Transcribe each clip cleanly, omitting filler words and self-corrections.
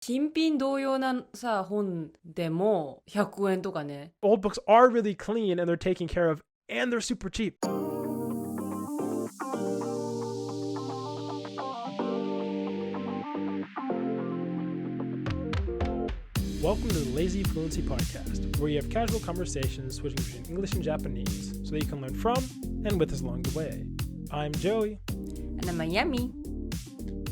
新品同様なさ、本でも100円とかね。Old books are really clean and they're taken care of and they're super cheap. Welcome to the Lazy Fluency podcast, where you have casual conversations switching between English and Japanese so that you can learn from and with us along the way. I'm Joey. And I'm Miami.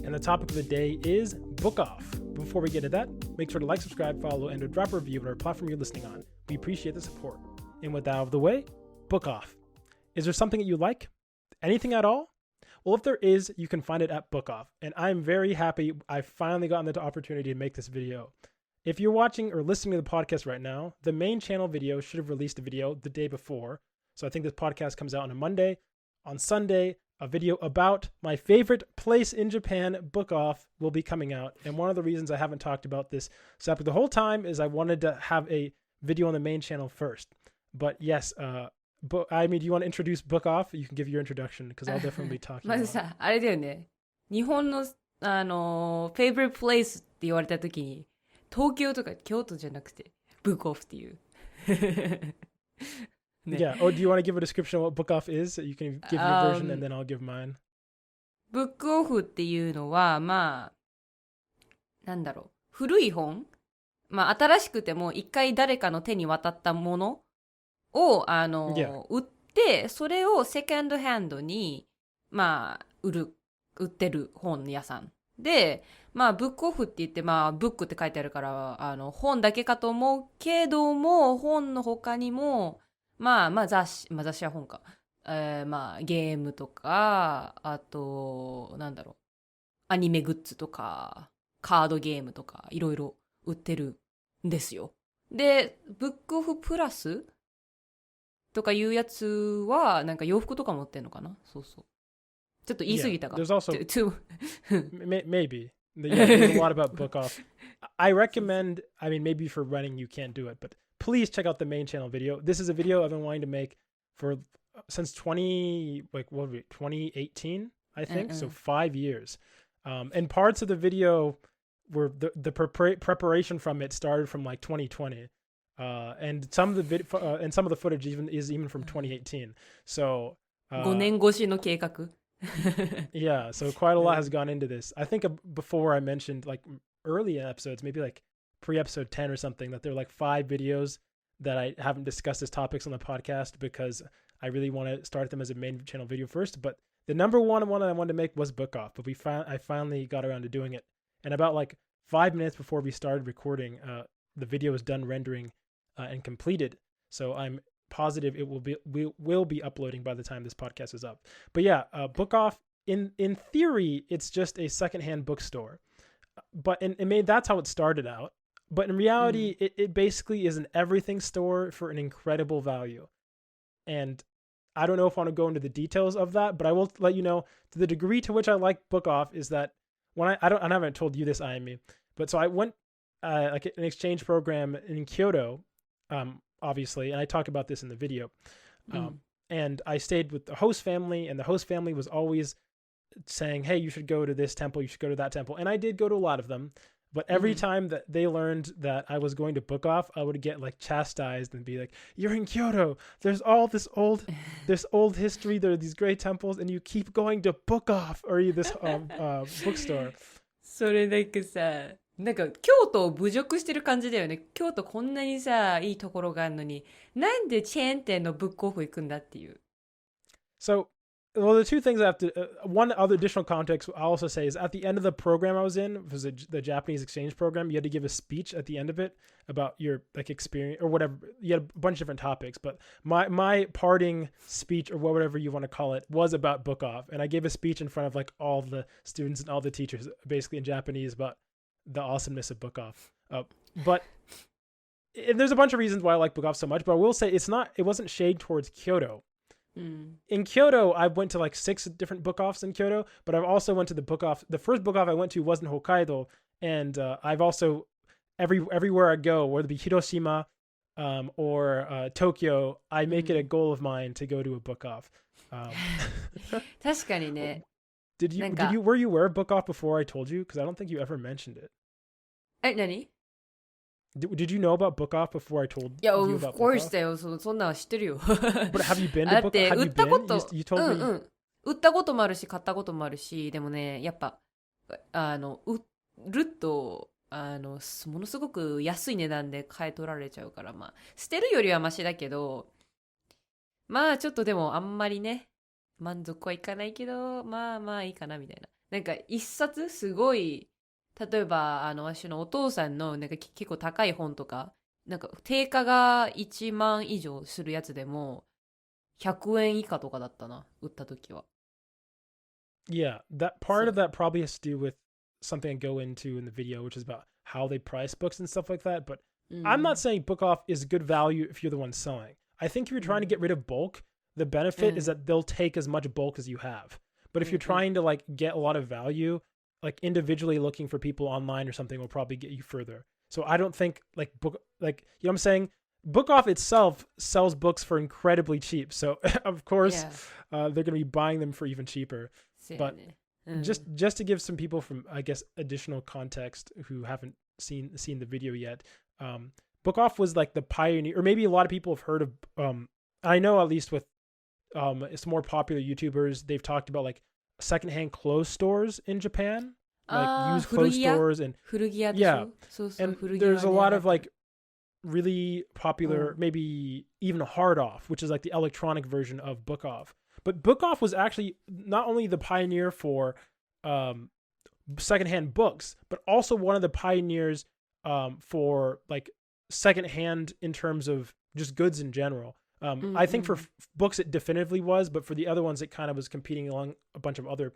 And the topic of the day is bookoff. Before we get to that, make sure to like, subscribe, follow, and to drop a review on our platform you're listening on. We appreciate the support. And with that out of the way, bookoff. Is there something that you like? Anything at all? Well, if there is, you can find it at bookoff. And I'm very happy I've finally gotten the opportunity to make this video. If you're watching or listening to the podcast right now, the main channel video should have released a video the day before. So I think this podcast comes out on a Monday. On Sunday, a video about my favorite place in Japan, bookoff, will be coming out. And one of the reasons I haven't talked about this subject the whole time is I wanted to have a video on the main channel first. But yes, I mean, do you want to introduce bookoff? You can give your introduction because I'll definitely be talking まずさ、あれだよね。日本のfavorite place って言われたときに、東京とか京都じゃなくて、bookoff っていう。Yeah. Oh, do you want to give a description of what bookoff is? You can give your version and then I'll give mine. bookoff っていうのは、まあ、なんだろう。古い本、まあ、新しくても一回誰かの手に渡ったものを、売って、それをセカンドハンドに、まあ、売ってる本屋さん。で、まあ、ブックオフって言って、まあ、ブックって書いてあるから、本だけかと思うけども、本の他にも、まあ雑誌は本か。まあゲームとか、あと、なんだろう。アニメグッズとか、カードゲームとか、いろいろ売ってるんですよ。で、ブックオフプラスとかいうやつは、なんか洋服とか持ってんのかな？そうそう。ちょっと言い過ぎたか。There's also, maybe. Yeah, there's a lot about bookoff. I recommend, I mean, maybe for running you can't do it, but please check out the main channel video. This is a video I've been wanting to make since 2018, I think. So 5 years. And parts of the video were the preparation from it started from like 2020. And some of the footage is even from 2018. So 5年越しの計画 Yeah, so quite a lot has gone into this. I think before I mentioned like early episodes, maybe like pre-episode 10 or something, that there are like 5 videos that I haven't discussed as topics on the podcast because I really want to start them as a main channel video first. But the number one I wanted to make was bookoff, but I finally got around to doing it. And about like 5 minutes before we started recording, the video was done rendering and completed. So I'm positive we will be uploading by the time this podcast is up. But yeah, bookoff, in theory, it's just a secondhand bookstore. But that's how it started out. But in reality, it basically is an everything store for an incredible value. And I don't know if I want to go into the details of that, but I will let you know to the degree to which I like bookoff is that when I haven't told you this, Ayami, but so I went like an exchange program in Kyoto, obviously, and I talk about this in the video. And I stayed with the host family, and the host family was always saying, hey, you should go to this temple, you should go to that temple. And I did go to a lot of them. But every time that they learned that I was going to bookoff, I would get like chastised and be like, you're in Kyoto. There's all this old history. There are these great temples and you keep going to bookoff or this bookstore. それだけさ、なんか京都を侮辱してる感じだよね。京都こんなにさ、いいところがあるのに、なんでチェーン店のブックオフ行くんだっていう。So, well, the two things I have to, one other additional context I'll also say is at the end of the program I was in, it was the Japanese exchange program, you had to give a speech at the end of it about your like experience or whatever. You had a bunch of different topics, but my parting speech or whatever you want to call it was about bookoff. And I gave a speech in front of like all the students and all the teachers, basically in Japanese, about the awesomeness of bookoff. But there's a bunch of reasons why I like bookoff so much, but I will say it wasn't shade towards Kyoto. In Kyoto, I went to like 6 different bookoffs in Kyoto, but I've also went to the bookoff. The first bookoff I went to was in Hokkaido, and I've also everywhere I go, whether it be Hiroshima or Tokyo, I make it a goal of mine to go to a bookoff. 確かにね。Were you aware of bookoff before I told you? Because I don't think you ever mentioned it. え、何？ Did you know about bookoff before I told いや、you of about course bookoff? だよ。そんなん知ってるよ。But have you been だ to っ bookoff? て、Have 売 you ったこ been? と、You う told ん me. うん。売ったこともあるし、買ったこともあるし、でもね、やっぱ、売ると、ものすごく安い値段で買い取られちゃうから、まあ、捨てるよりはマシだけど、まあ、ちょっとでもあんまりね、満足はいかないけど、まあまあいいかな、みたいな。なんか、一冊すごい、例えば、私のお父さんの、なんか結構高い本とか、なんか、定価が1万以上するやつでも、100円以下とかだったな、売った時は。Yeah, that part そ of that probably has to do with something I go into in the video, which is about how they price books and stuff like that. But う。う I'm not ん。saying bookoff is good value if you're the one selling. I think if you're う trying to ん。get rid of bulk, the う benefit is ん。that they'll take as much bulk as you have. But う if you're ん。うん。trying to like get a lot of value, like individually looking for people online or something will probably get you further. So I don't think like you know what I'm saying? Bookoff itself sells books for incredibly cheap. So of い course や、they're going to be buying them for even cheaper. せや But ね。うん。just to give some people from I guess additional context who haven't seen the video yet, bookoff was like the pioneer, or maybe a lot of people have heard of I know at least with some more popular YouTubers, they've talked about like secondhand clothes stores in Japan, like ああ、used 古 clothes 着屋 stores. And 古着屋でし yeah, ょ？そうそう、 and 古着 there's は a ね、lot 流行 of ってる。like really popular, うん。maybe even hard off, which is like the electronic version of bookoff. But bookoff was actually not only the pioneer for um, secondhand books, but also one of the pioneers for like secondhand in terms of just goods in general. うん I う think for ん。books it definitively was, but for the other ones it kind of was competing along a bunch of other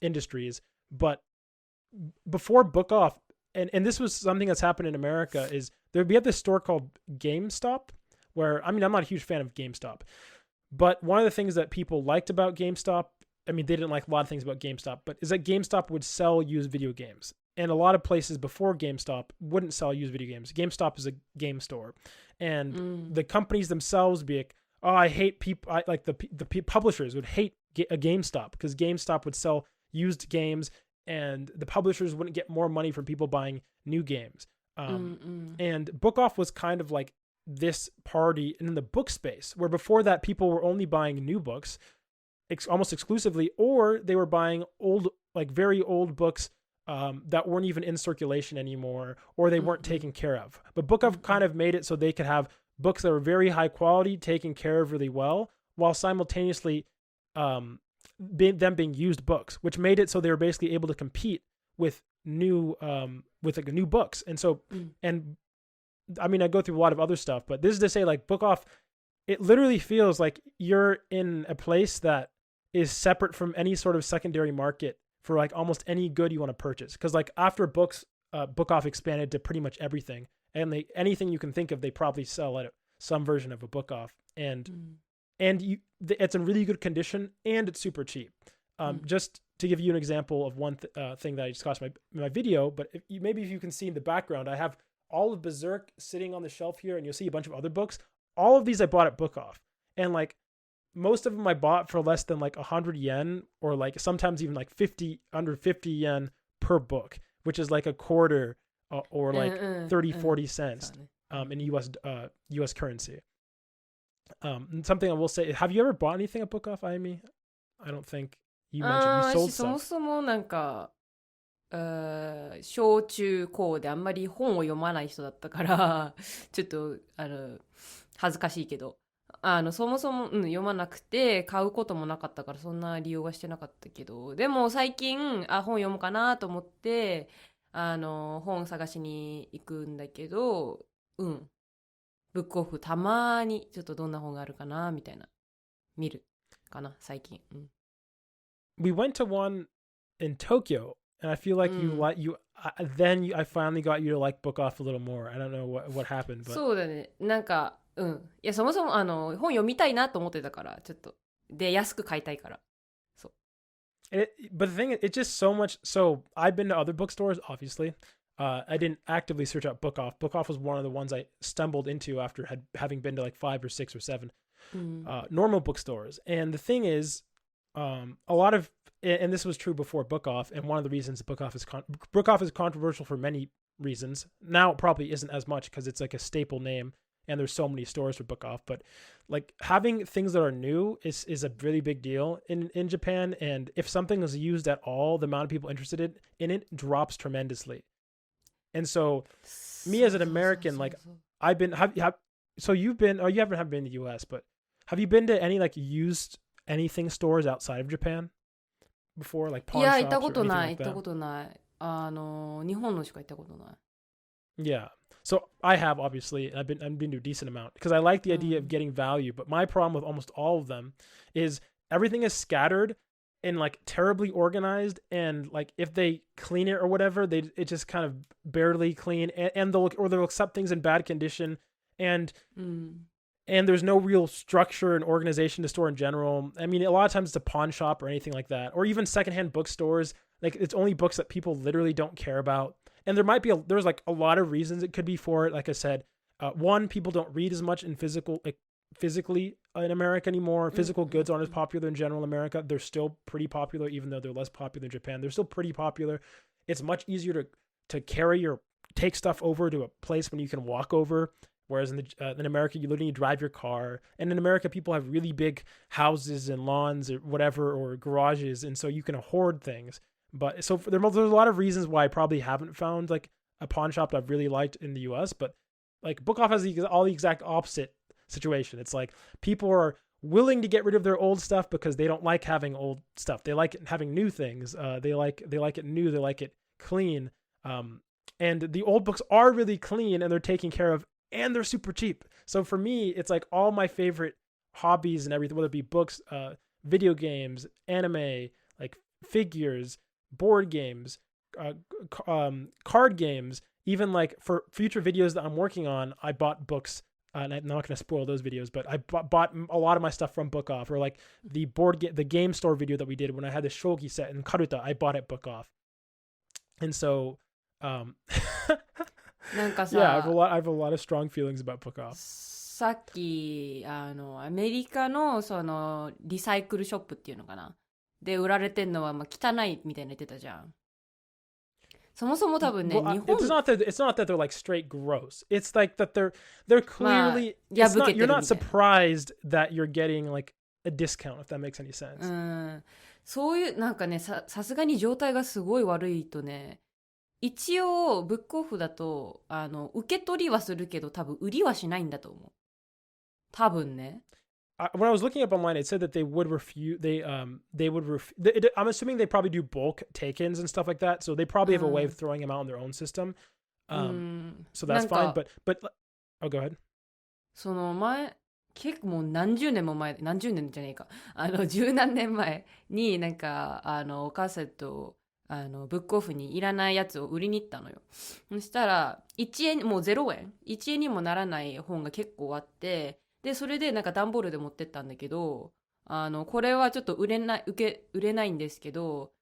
industries. But before bookoff, and this was something that's happened in America, is we have this store called GameStop, where I mean I'm not a huge fan of GameStop, but one of the things that people liked about GameStop, I mean they didn't like a lot of things about GameStop, but is that GameStop would sell used video games. And a lot of places before GameStop wouldn't sell used video games. GameStop is a game store, う and ん。the companies themselves would be like, "Oh, I hate people." Like the publishers would hate a GameStop because GameStop would sell used games, and the publishers wouldn't get more money from people buying new games. うん。And Bookoff was kind of like this party in the book space, where before that people were only buying new books, almost exclusively, or they were buying old, like very old books that weren't even in circulation anymore, or they うん。weren't うん。 taken care of. But うん。Bookoff う kind ん。 of made it so they could have books that were very high quality, taken care of really well, while simultaneously being used books, which made it so they were basically able to compete with new new books. And so, うん。 and I mean I go through a lot of other stuff, but this is to say like Bookoff, it literally feels like you're in a place that is separate from any sort of secondary market for like almost any good you want to purchase. Because like after Bookoff expanded to pretty much everything, and anything you can think of, they probably sell at some version of a Bookoff, うん。 and it's in really good condition and it's super cheap. うん。 Just to give you an example of one thing that I discussed in my video, but maybe if you can see in the background, I have all of Berserk sitting on the shelf here, and you'll see a bunch of other books. All of these I bought at Bookoff, and like most of them I bought for less than like 100 yen, or like sometimes even like under 50 yen per book, which is like a quarter or うん。 like うん。 30, うん。 40 そう cents ね。うん。 in US currency. And something I will say, have you ever bought anything at Bookoff, Amy? I don't think you mentioned you 私 sold そも stuff. そもなんか、小中高であんまり本を読まない人だったからちょっと恥ずかしいけどそもそも、うん、読まなくて買うこともなかったからそんな利用はしてなかったけど、でも最近本読むかなと思って本探しに行くんだけど、うん、ブックオフたまにちょっとどんな本があるかなみたいな見るかな最近、うん、We went to one in Tokyo, and I feel like I finally got you to like Bookoff a little more. I don't know what happened, but そうだね。なんか、うん。いや、そもそも、本読みたいなと思ってたから、ちょっと。で、安く買いたいから。そう。but the thing is, it's just so much. So I've been to other bookstores, obviously. I didn't actively search out Bookoff. Bookoff was one of the ones I stumbled into after having been to like 5 or 6 or 7 normal bookstores. And the thing is, a lot of, and this was true before Bookoff, and one of the reasons Bookoff is controversial for many reasons. Now it probably isn't as much because it's like a staple name and there's so many stores for Book Off. But like having things that are new is a really big deal in Japan. And if something is used at all, the amount of people interested in it drops tremendously. And so me as an American, like I've been, so you've been, or you haven't been in the US, but have you been to any like used anything stores outside of Japan before, like pawn いや、 shops 行った or こと anything ない、 like 行った that? ことない。日本のしか行ったことない。Yeah. So I have obviously, I've been to a decent amount because I like the idea of getting value. But my problem with almost all of them is everything is scattered and like terribly organized. And like if they clean it or whatever, it just kind of barely clean, and they'll accept things in bad condition. And there's no real structure and organization to store in general. I mean, a lot of times it's a pawn shop or anything like that, or even secondhand bookstores. Like it's only books that people literally don't care about. And there's like a lot of reasons it could be for it. Like I said, one, people don't read as much in physically in America anymore. Physical goods aren't as popular in general in America. They're still pretty popular, even though they're less popular in Japan. They're still pretty popular. It's much easier to carry or take stuff over to a place when you can walk over. Whereas in America, you literally drive your car. And in America, people have really big houses and lawns or whatever, or garages. And so you can hoard things. But so there's a lot of reasons why I probably haven't found like a pawn shop that I've really liked in the US. But like Book Off has all the exact opposite situation. It's like people are willing to get rid of their old stuff because they don't like having old stuff. They like having new things. They like it new. They like it clean. And the old books are really clean and they're taken care of and they're super cheap. So for me, it's like all my favorite hobbies and everything, whether it be books, video games, anime, like figures, board games, card games, even like for future videos that I'm working on, I bought books, and I'm not going to spoil those videos, but I bought a lot of my stuff from Book Off, or like the the game store video that we did when I had the shogi set in Karuta, I bought at Book Off. And so, yeah, I have a lot of strong feelings about Book Off. さっきアメリカのそのリサイクルショップっていうのかなで売られてんのはまあ汚いみたいに言ってたじゃん。そもそも多分ね、 well, 日本 it's not that they're like straight gross. It's like that they're clearly you're not surprised that you're getting like a discount, if that makes any sense. そういうなんかね、さすがに状態がすごい悪いとね、一応ブックオフだと受け取りはするけど多分売りはしないんだと思う。多分ね。When I was looking up online, it said that they would refuse. I'm assuming they probably do bulk take-ins and stuff like that. So they probably have a way of throwing them out in their own system. So that's fine. But oh, go ahead. その前結構もう何十年じゃねえか十何年前になんかお母さんとブックオフにいらないやつを売りに行ったのよ。そしたら1円もう0円1円にもならない本が結構あって。でそれでなんか段ボールで持ってったんだけどこれはちょっと売れないんですけど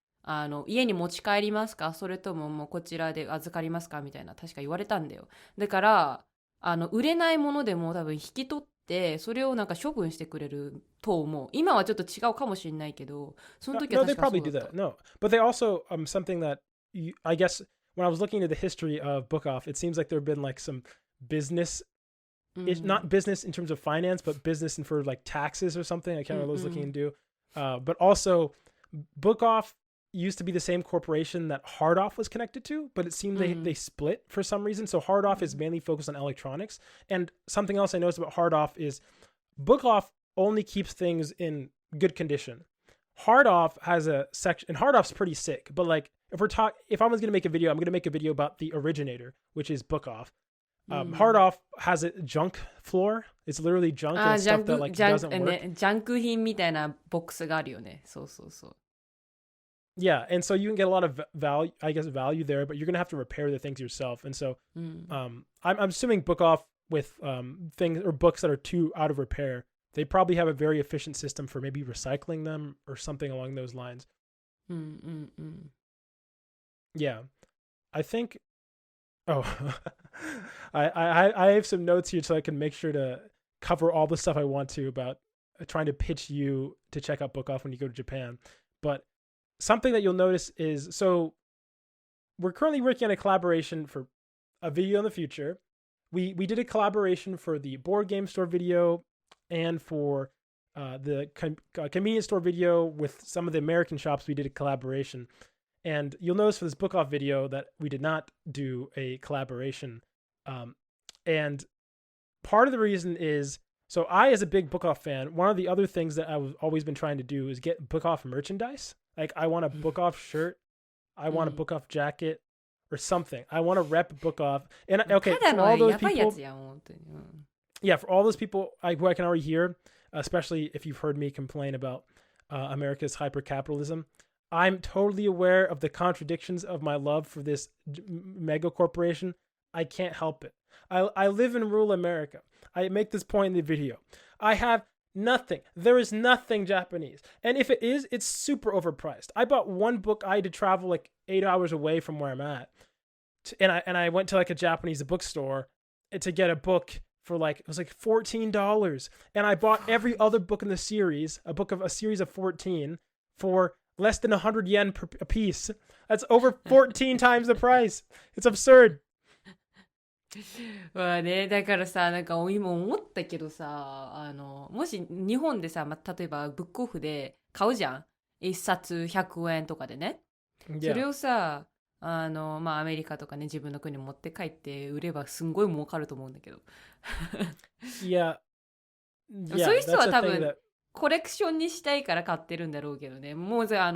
家に持ち帰りますかそれとももうこちらで預かりますかみたいな確か言われたんだよ。だから売れないものでも多分引き取ってそれをなんか処分してくれると思う。今はちょっと違うかもしれないけどその時は確かそうだった。 No, they probably do that. No, but they also something that I guess when I was looking into the history of Book Off, it seems like there have been like some business. It's not business in terms of finance, but business and for like taxes or something. I can't remember what I was looking into. But also, Book Off used to be the same corporation that Hard Off was connected to, but it seemed they split for some reason. So Hard Off is mainly focused on electronics. And something else I noticed about Hard Off is Book Off only keeps things in good condition. Hard Off has a section, and Hard Off's pretty sick. But like if I was gonna make a video, I'm gonna make a video about the originator, which is Book Off. Hard Off has a junk floor. It's literally junk and stuff that like doesn't work. ジャンク品みたいなボックスがあるよね。そうそうそう。Yeah, and so you can get a lot of value there, but you're gonna have to repair the things yourself. And so, I'm assuming Book Off with things or books that are too out of repair, they probably have a very efficient system for maybe recycling them or something along those lines. Yeah, I think. Oh, I have some notes here so I can make sure to cover all the stuff I want to about trying to pitch you to check out Book Off when you go to Japan. But something that you'll notice is, so we're currently working on a collaboration for a video in the future. We did a collaboration for the board game store video and for the convenience store video with some of the American shops. We did a collaboration. And you'll notice for this bookoff video that we did not do a collaboration. And part of the reason is, so I, as a big bookoff fan, one of the other things that I've always been trying to do is get bookoff merchandise. Like I want a bookoff shirt. I want a bookoff jacket or something. I want to rep bookoff. And okay, for all those people, yeah, for all those people who I can already hear, especially if you've heard me complain about America's hyper-capitalism, I'm totally aware of the contradictions of my love for this mega corporation. I can't help it. I live in rural America. I make this point in the video. I have nothing. There is nothing Japanese. And if it is, it's super overpriced. I bought one book. I had to travel like 8 hours away from where I'm at. And I went to like a Japanese bookstore to get a book for like, it was like $14. And I bought every other book in the series, a series of 14 for less than 100 yen a piece. That's over 14 times the price. It's absurd. まあね、だからさ、なんか今思ったけどさ、もし日本でさ、例えばブックオフで買うじゃん。一冊100円とかでね。Yeah. それをさ、アメリカとかね、自分の国に持って帰って売ればすんごい儲かると思うんだけど。Yeah. そういう人は多分、コレクションにしたいから買ってるんだろうけどね。もうさ、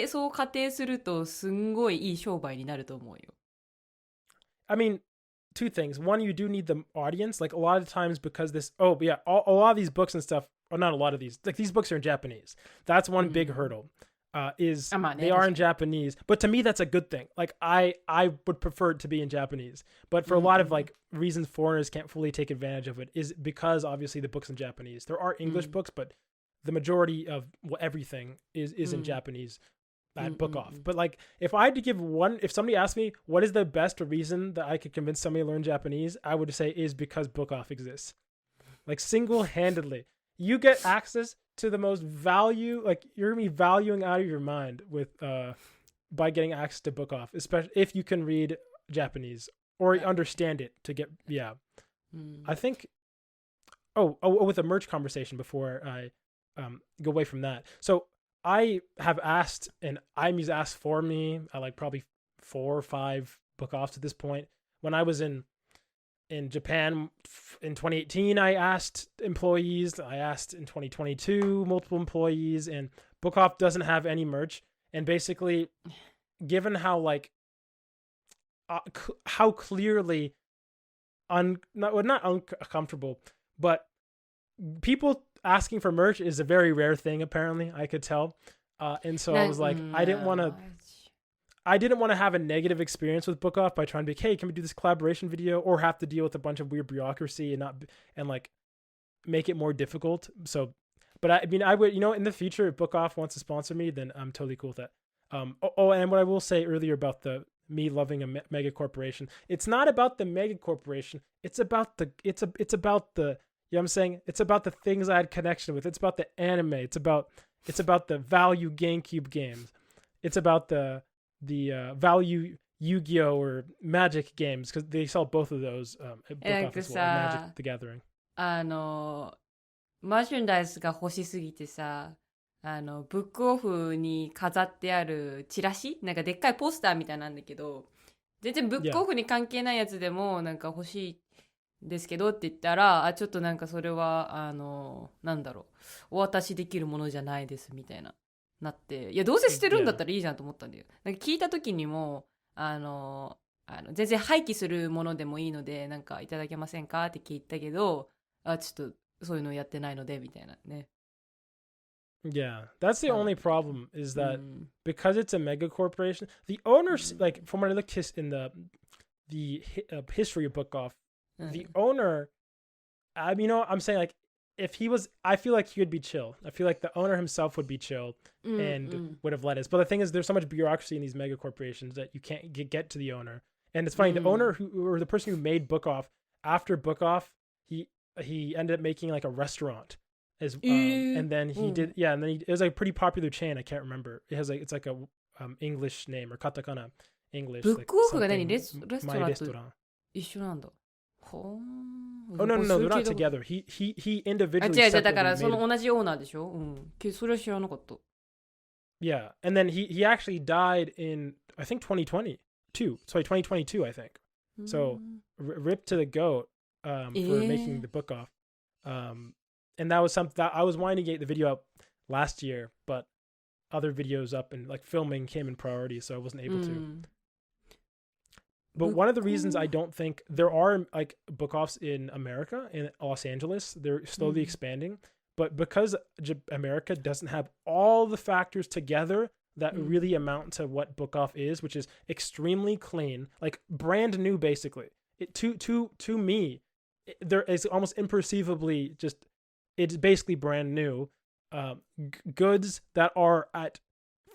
そう仮定するとすんごいいい商売になると思うよ。I mean, two things. One, you do need the audience. Like a lot of times because this, a lot of these books and stuff, or not a lot of these, like these books are in Japanese. That's one big hurdle. They are in Japanese, but to me that's a good thing. Like I would prefer it to be in Japanese, but for a lot of like reasons foreigners can't fully take advantage of it is because obviously the book's in Japanese. There are English books, but the majority of everything is in Japanese at bookoff. But like if I had to give one, if somebody asked me what is the best reason that I could convince somebody to learn Japanese, I would say is because bookoff exists. Like single-handedly, you get access to the most value, like you're gonna be valuing out of your mind with by getting access to bookoff, especially if you can read Japanese or understand it to get I think with a merch conversation before I go away from that. So I have asked, and IMU's asked for me, like probably 4 or 5 bookoffs at this point. When I was in Japan in 2018, I asked employees. I asked in 2022, multiple employees, and bookoff doesn't have any merch. And basically, given how like how clearly not uncomfortable, but people asking for merch is a very rare thing. Apparently, I could tell, and so I was like, I didn't want to have a negative experience with bookoff by trying to be, hey, can we do this collaboration video, or have to deal with a bunch of weird bureaucracy and like make it more difficult. So, but I mean, I would, in the future, if bookoff wants to sponsor me, then I'm totally cool with that. And what I will say earlier about me loving a mega corporation, it's not about the mega corporation. It's about the, it's about the, you know what I'm saying? It's about the things I had connection with. It's about the anime. It's about the value GameCube games. It's about the value Yu-Gi-Oh or Magic games, because they sell both of those at bookoff as well. Magic the Gathering. マーチャンダイスが欲しすぎてさ、ブックオフに飾ってあるチラシ、なんかでっかいポスターみたいなんだけど、全然ブックオフに関係ないやつでもなんか欲しいですけどって言ったら、ちょっとなんかそれはなんだろう、お渡しできるものじゃないですみたいななって、いやどうせ捨てるんだったらいいじゃんと思ったんだよ。なんか聞いた時にも全然廃棄するものでもいいのでなんかいただけませんかって聞いたけど、ちょっとそういうのやってないのでみたいなね。Yeah, that's the only problem is that because it's a mega corporation, the owners, like from what I looked in the history of bookoff, the owner, I'm saying like if he was, I feel like he would be chill. I feel like the owner himself would be chill and would have let us. But the thing is, there's so much bureaucracy in these mega corporations that you can't get to the owner. And it's funny, the owner or the person who made bookoff, after bookoff, he ended up making like a restaurant. And then he did, and then it was like a pretty popular chain. I can't remember. It's like a English name or katakana, English. ブッ Like クオフが何 something レスト my ランと restaurant. 一緒なんだ。ほーん。 Oh no, no, no, そうい they're う系 not が together. He あ、 individually 違う違う、だか separately らそ made の it. 同じオーナーでしょ。うん。それは知らなかった。Yeah, and then he actually died in I think 2022. Sorry, 2022 I think. So rip to the goat for making the book off. And that was something that I was wanting to get the video up last year, but other videos up and like filming came in priority, so I wasn't able to. But one of the reasons I don't think there are like book offs in America, in Los Angeles, they're slowly expanding. But because America doesn't have all the factors together that really amount to what book off is, which is extremely clean, like brand new, basically. To me, there is almost imperceivably just, it's basically brand new. Goods that are at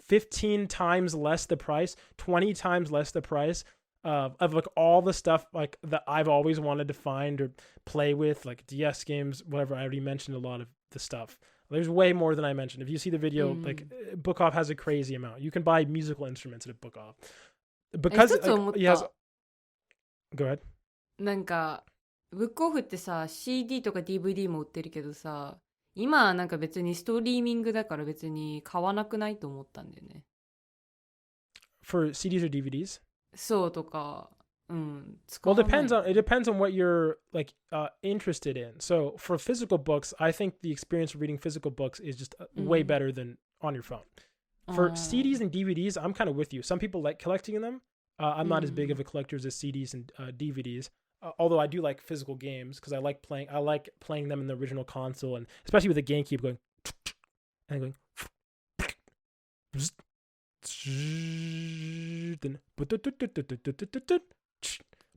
15 times less the price, 20 times less the price of like all the stuff like that I've always wanted to find or play with, like DS games, whatever. I already mentioned a lot of the stuff. There's way more than I mentioned. If you see the video, like Book Off has a crazy amount. You can buy musical instruments at a Book Off because 一つ思っ he has. た。 Go ahead. なんかブックオフってさ CD とか DVD も売ってるけどさ、今はなんか別にストリーミングだから別に買わなくないと思ったんだよね。 For CDs or DVDs? そうとか、使 Well, わない。 it depends on what you're like interested in. So for physical books, I think the experience of reading physical books is just way better than on your phone. For CDs and DVDs, I'm kind of with you. Some people like collecting them. I'm not as big of a collector as CDs and DVDs. Although I do like physical games because I like playing them in the original console, and especially with the GameCube going and going then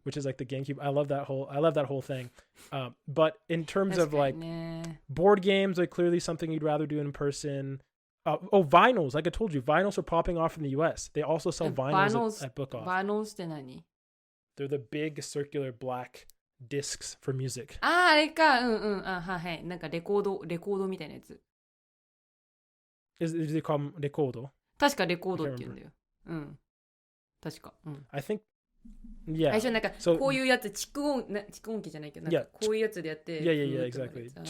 which is like the GameCube. I love that whole thing. But in terms of like board games, like clearly something you'd rather do in person. Vinyls. Like I told you, vinyls are popping off in the US. They also sell vinyls at Book Off. Vinyls って何？ They're the big circular black discs for music. あれか、はい。なんかレコードみたいなやつ。Is they call them recordo? 確かレコードって言うんだよ。確か。I think, yeah. 最初なんかこういうやつ、蓄音機じゃないけど、なんかこういうやつでやって。Yeah, exactly. そう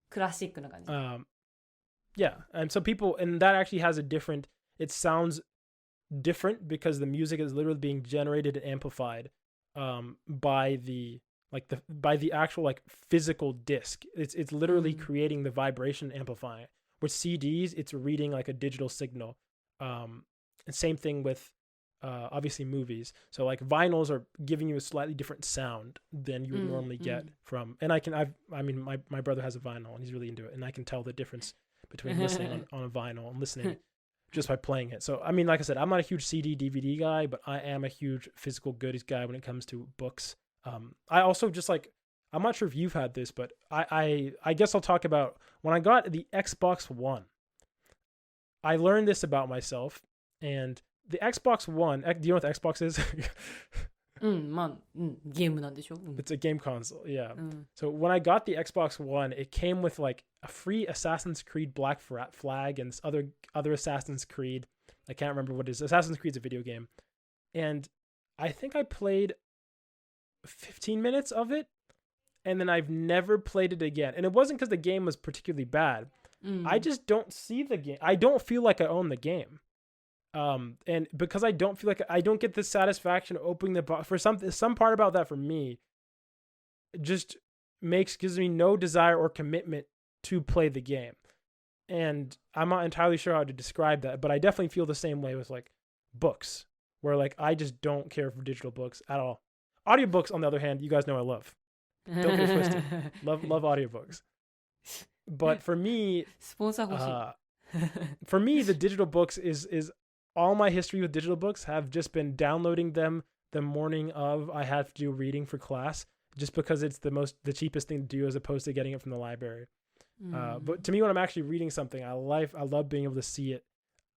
クラシックな感じ。Yeah, and so people, and that actually has a different, it sounds different because the music is literally being generated and amplified by the actual like physical disc. It's literally creating the vibration amplifying. With CDs, it's reading like a digital signal. And same thing with obviously movies. So like vinyls are giving you a slightly different sound than you would normally get from. And my brother has a vinyl and he's really into it, and I can tell the difference between listening on a vinyl and listening just by playing it. So, I mean, like I said, I'm not a huge CD, DVD guy, but I am a huge physical goodies guy when it comes to books. I also just like, I'm not sure if you've had this, but I guess I'll talk about when I got the Xbox One. I learned this about myself, and the Xbox One, do you know what the Xbox is? ゲームなんでしょ。It's a game console, yeah. So when I got the Xbox One, it came with like a free Assassin's Creed Black Flag and this other Assassin's Creed. I can't remember what it is. Assassin's Creed's a video game. And I think I played 15 minutes of it, and then I've never played it again. And it wasn't because the game was particularly bad. I just don't see the game. I don't feel like I own the game. And because I don't feel like I don't get the satisfaction of opening the box for some part about that for me just gives me no desire or commitment to play the game. And I'm not entirely sure how to describe that, but I definitely feel the same way with like books, where like I just don't care for digital books at all. Audiobooks, on the other hand, you guys know I love. Don't get twisted. Love audiobooks. But for me, スポンサー欲しい。for me, the digital books is all my history with digital books have just been downloading them the morning of I have to do reading for class, just because it's the cheapest thing to do as opposed to getting it from the library. But to me, when I'm actually reading something, I love being able to see it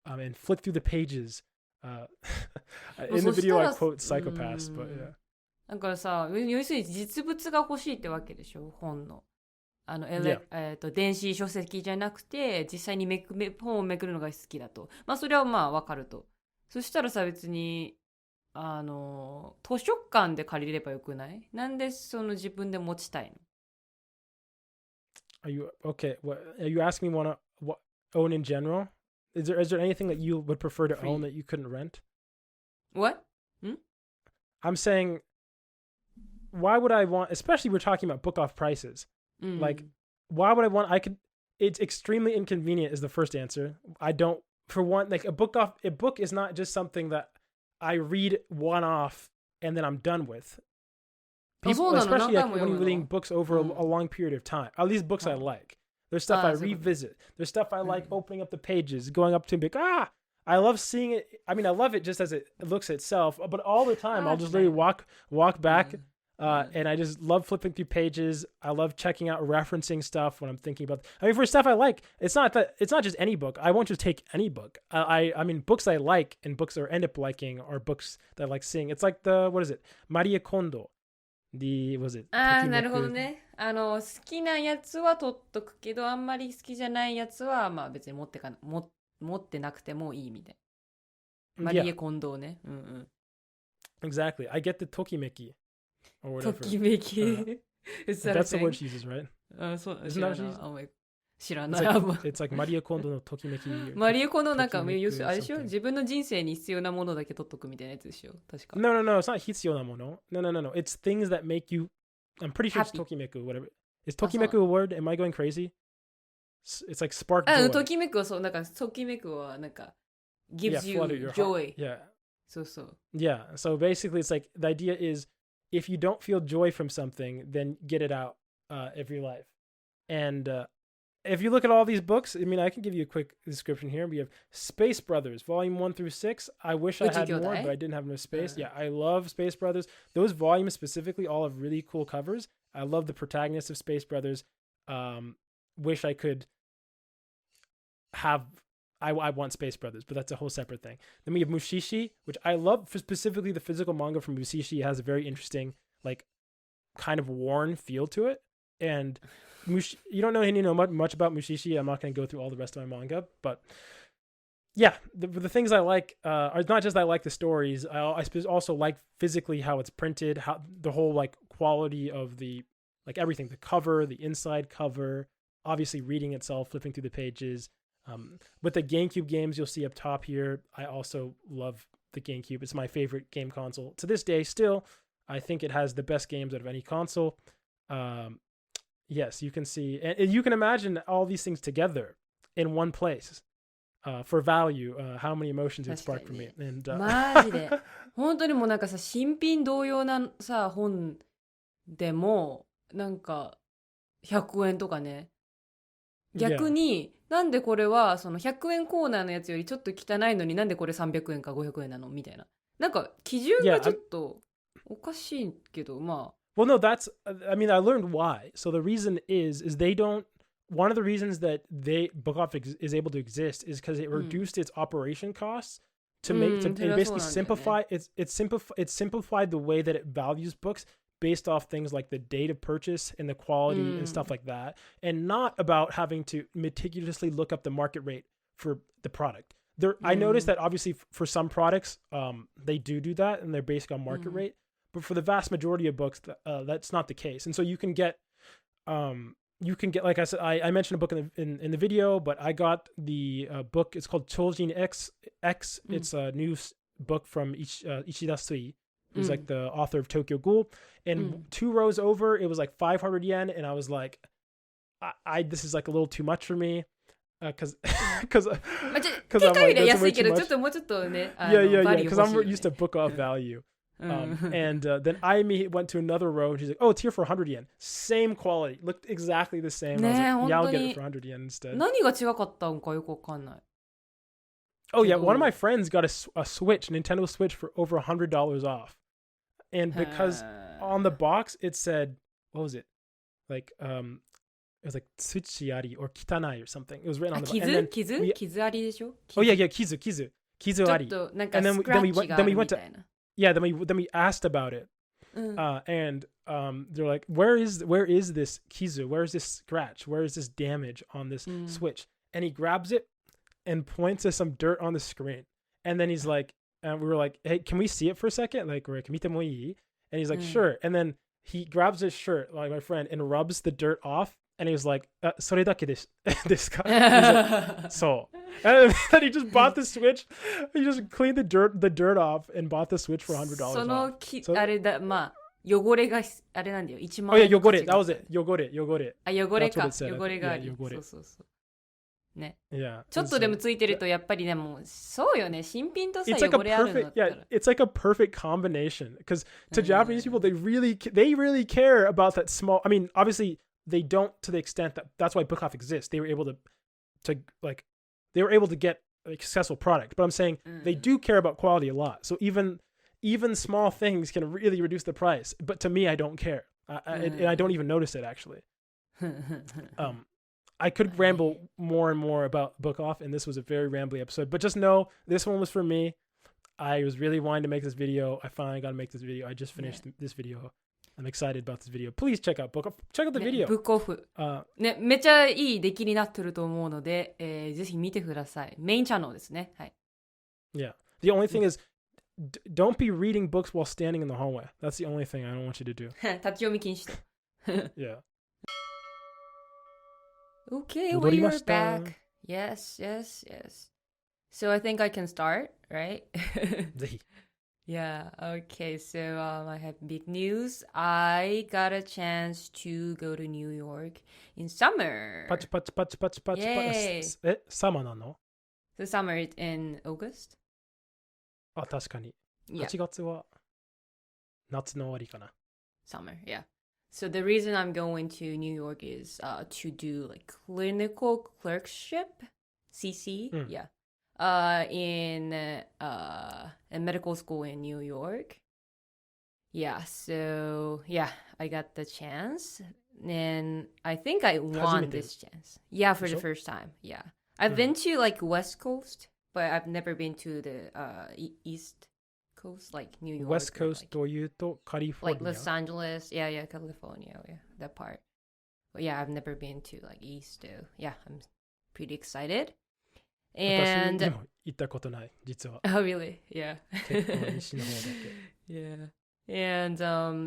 and flick through the pages. In the video, I quote Psychopaths, but yeah. だからさ、要するに実物が欲しいってわけでしょ、本の。電子書籍じゃなくて実際に本をめくるのが好きだと、まあそれはまあ分かると。そしたらさ、別に、図書館で借りればよくない？なんでその自分で持ちたいの？ Are you okay? What are you asking me? Want to own in general? Is there anything that you would prefer to own Free. that you couldn't rent? What? I'm saying, why would I want? Especially we're talking about book off prices. Like, why would I want? I could. It's extremely inconvenient. Is the first answer. I don't. For one, like a book is not just something that I read one off and then I'm done with. People, especially like when you're reading books over a long period of time. At least books I like. There's stuff I revisit. There's stuff I like opening up the pages, going up to and be like, I love seeing it. I mean, I love it just as it looks itself, but all the time I'll just literally walk back and I just love flipping through pages. I love checking out, referencing stuff when I'm thinking about. I mean, for stuff I like, it's not just any book. I won't just take any book. I mean, books I like and books I end up liking are books that I like seeing. It's like what is it? Marie Kondo. Was it? なるほどね。好きなやつは取っとくけど、あんまり好きじゃないやつは、まあ別に持ってなくてもいいみたいな。マリエ近藤ね。Exactly. I get the tokimeki or whatever. ときめき。That's the word she uses, right? そう、Isn't that what she uses? 知らない。It's like マリエコンドのときめき。マリエコンドなんか、あれでしょ？自分の人生に必要なものだけ取っとくみたいなやつでしょ？確か。No, it's not 必要なもの. No. It's things that make you. I'm pretty sure it's ときめく whatever. Is ときめく a word? Am I going crazy? It's like spark joy. ときめくはそう、なんかときめくはなんか gives you joy. Yeah. そうそう。Yeah. So basically, it's like the idea is if you don't feel joy from something, then get it out of your life. And if you look at all these books, I mean, I can give you a quick description here. We have Space Brothers, Volume 1 through 6. I wish I had more, but I didn't have enough space. Yeah, I love Space Brothers. Those volumes specifically all have really cool covers. I love the protagonist of Space Brothers. Wish I could have... I want Space Brothers, but that's a whole separate thing. Then we have Mushishi, which I love. Specifically, the physical manga from Mushishi has a very interesting, like, kind of worn feel to it. And... you don't know much about Mushishi. I'm not going to go through all the rest of my manga, but yeah, the things I like are not just I like the stories. I also like physically how it's printed, how the whole like quality of the like everything, the cover, the inside cover, obviously reading itself, flipping through the pages. With the GameCube games you'll see up top here, I also love the GameCube. It's my favorite game console to this day. Still, I think it has the best games out of any console. Yes, you can see, and you can imagine all these things together in one place for value, how many emotions it sparked for me. And, マジで。本当にもうなんかさ、新品同様なさ、本でも、なんか、100円とかね。逆に、なんでこれは、その100円コーナーのやつよりちょっと汚いのになんでこれ300円か500円なのみたいな。なんか、基準がちょっとおかしいけど、まあ。Well, no, I mean, I learned why. So the reason is they don't, one of the reasons that bookoff is able to exist is because it reduced its operation costs to basically simplify, it's simplified the way that it values books based off things like the date of purchase and the quality and stuff like that. And not about having to meticulously look up the market rate for the product. I noticed that obviously for some products, they do that and they're based on market rate. But for the vast majority of books, that's not the case. And so you can get, like I said, I mentioned a book in the video, but I got the book. It's called Chojin X. It's a new book from Ishida Sui, who's like the author of Tokyo Ghoul. And 2 rows over, it was like 500 yen. And I was like, this is like a little too much for me. Because I'm used to book off value. And then I went to another row and she's like, oh, it's here for 100 yen. Same quality. Looked exactly the same. I was like, yeah, I'll get it for 100 yen instead. 何が違かったんかよくわかんない。Oh, yeah. One of my friends got a Switch, Nintendo Switch, for over $100 off. And because on the box it said, what was it? Like, it was like Tsuchiari or Kitanai or something. It was written on the box. 傷ありでしょ? Oh, yeah, Kizu Ari. ちょっとなんかスクラッチがあるみたいな。Yeah, then we asked about it, and they're like, where is this kizu? Where is this scratch? Where is this damage on this Switch? And he grabs it and points to some dirt on the screen, and then he's like, and we were like, hey, can we see it for a second? Like, we're like, 見てもいい? And he's like, sure. And then he grabs his shirt, like my friend, and rubs the dirt off. And he was like, それだけですか? He's like, so. And then he just bought the Switch. He just cleaned the dirt off and bought the Switch for $100 その off. あれだ、まあ、汚れがあれなんだよ。1 Oh 万 yeah, 円の価値 that が was it. 汚れ。あ、汚れ That's か。 what it said. 汚れがあり。Yeah, 汚れ。そうそうそう。ね。Yeah. ちょっとでもついてるとやっぱりね、もう、そうよね。新品とさ、 It's like 汚れあるのだったら。yeah, it's like a perfect combination. Because to Japanese people, they really care about that small. I mean, obviously they don't to the extent that that's why bookoff exists. They were able to get a successful product. But I'm saying they do care about quality a lot. So even small things can really reduce the price. But to me, I don't care. And I don't even notice it actually. I could ramble more and more about bookoff, and this was a very rambly episode. But just know this one was for me. I was really wanting to make this video. I finally got to make this video. I just finished this video. I'm excited about this video. Please check out bookoff. Check out the video. ブックオフ。ね、めっちゃいい出来になってると思うので、ぜひ見てください。メインチャンネルですね。はい。Yeah. The only thing is, don't be reading books while standing in the hallway. That's the only thing I don't want you to do. 立ち読み禁止と。Yeah. Okay, 戻り we ま are した。 back. Yes. So I think I can start, right? ぜひ。Yeah, okay, so I have big news. I got a chance to go to New York in summer. パチパチパチパチパチパチ。 Yay. サマなの? The summer is in August. あ、確かに。 Yeah, 8月は夏の終わりかな。 summer, yeah. So the reason I'm going to New York is to do like clinical clerkship, CC, yeah. In a medical school in New York. Yeah, so yeah, I got the chance. And I think I won this chance. Yeah, for the first time. Yeah. I've been to like West Coast, but I've never been to the East Coast, like New York. West or, Coast like, というとカリフォル like ニア。 Los Angeles. Yeah, California. Yeah, that part. But yeah, I've never been to like East. So yeah, I'm pretty excited. 私 And にも行ったことない、実は。 oh, really? Yeah. 結構西の方だけ。Yeah. And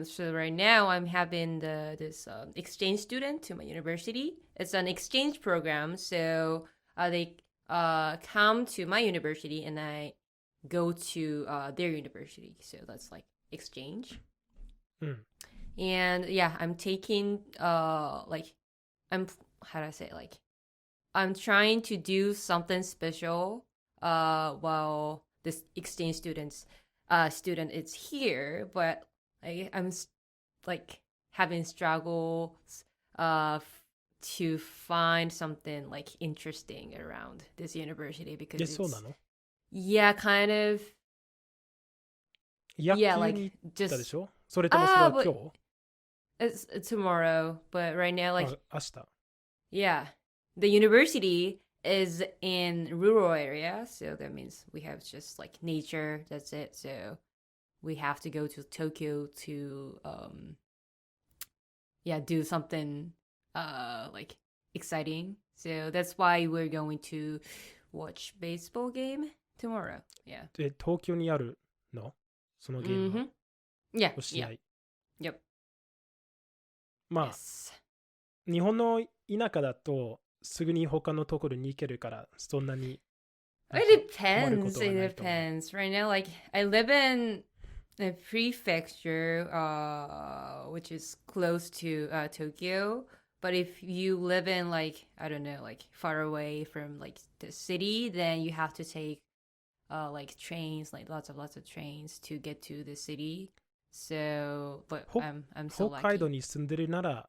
so right now I'm having this exchange student to my university. It's an exchange program, so they come to my university and I go to their university. So that's like exchange. And yeah, I'm taking like I'm how do I say it? Like I'm trying to do something special while this exchange student is here, but I'm like having struggles to find something like interesting around this university because そうなの? yeah, kind of 野球 yeah, に like 行ったで just しょ? それともそれは今日? it's tomorrow, but right now like 明日. yeah, the university is in rural area, so that means we have just like nature, that's it. So we have to go to Tokyo to do something like exciting. So that's why we're going to watch baseball game tomorrow. Yeah. 東京にあるの? そのゲームは? Yeah. 試合? Yep. まあ、 yes. 日本の田舎だとすぐに他のところに行けるからそんなに It depends. Right now, like I live in a prefecture, which is close to Tokyo. But if you live in like I don't know, like far away from like the city, then you have to take like trains, like lots of trains to get to the city. So, but I'm so lucky. 北海道に住んでるなら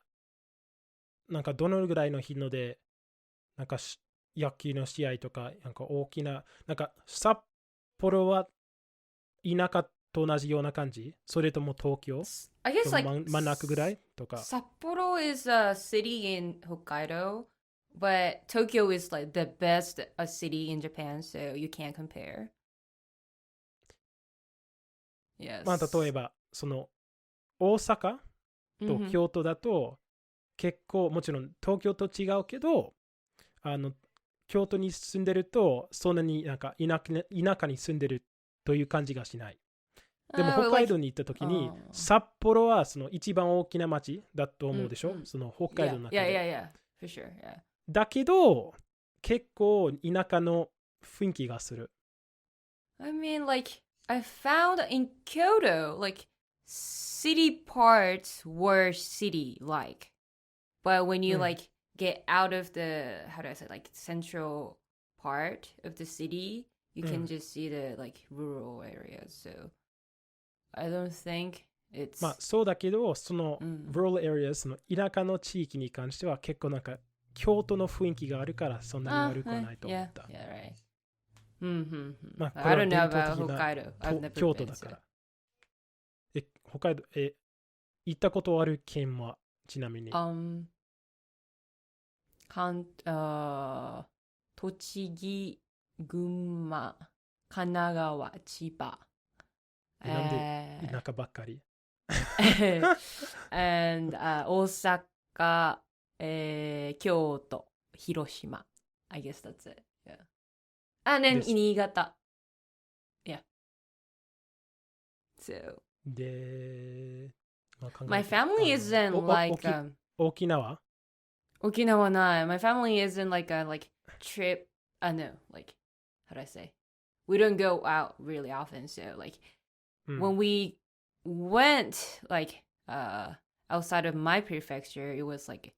なんかどのぐらいの日のでなんか野球の試合とかなんか大きななんか札幌は田舎と同じような感じ？それとも東京？ I guess like 真ん中ぐらいとか。Sapporo is a city in Hokkaido, but Tokyo is like the best city in Japan, so you can't compare. Yes. まあ例えばその大阪と京都だと結構もちろん東京と違うけど京都に住んでるとそんなになんか田舎に住んでるという感じがしない。でも北海道に行った時に、札幌はその一番大きな町だと思うでしょ、その北海道の中で。For sure, yeah. だけど、結構田舎の雰囲気がする。I mean, like, I found in Kyoto, like, city parts were city-like. But when you, like, get out of the, how do I say, like, central part of the city, you can just see the, like, rural areas. So, I don't think it's... まあ、そうだけど、その、rural areas、その田舎の地域に関しては結構なんか、京都の雰囲気があるからそんなに悪くはないと思った。Yeah, right. まあ、こ I れ don't は know 伝 about 統的 Hokkaido. I've な never 京都 been, だか so. ら。北海道、行ったことある県はちなみに。栃木、群馬、神奈川、千葉。なんで田舎ばっかりand 大阪、京都、広島。I guess that's it. Yeah. And then 新潟。Yeah. So. で、My family isn't like... 沖縄Okinawa not. My family isn't like a trip. No, like how do I say? We don't go out really often. So like when we went like outside of my prefecture, it was like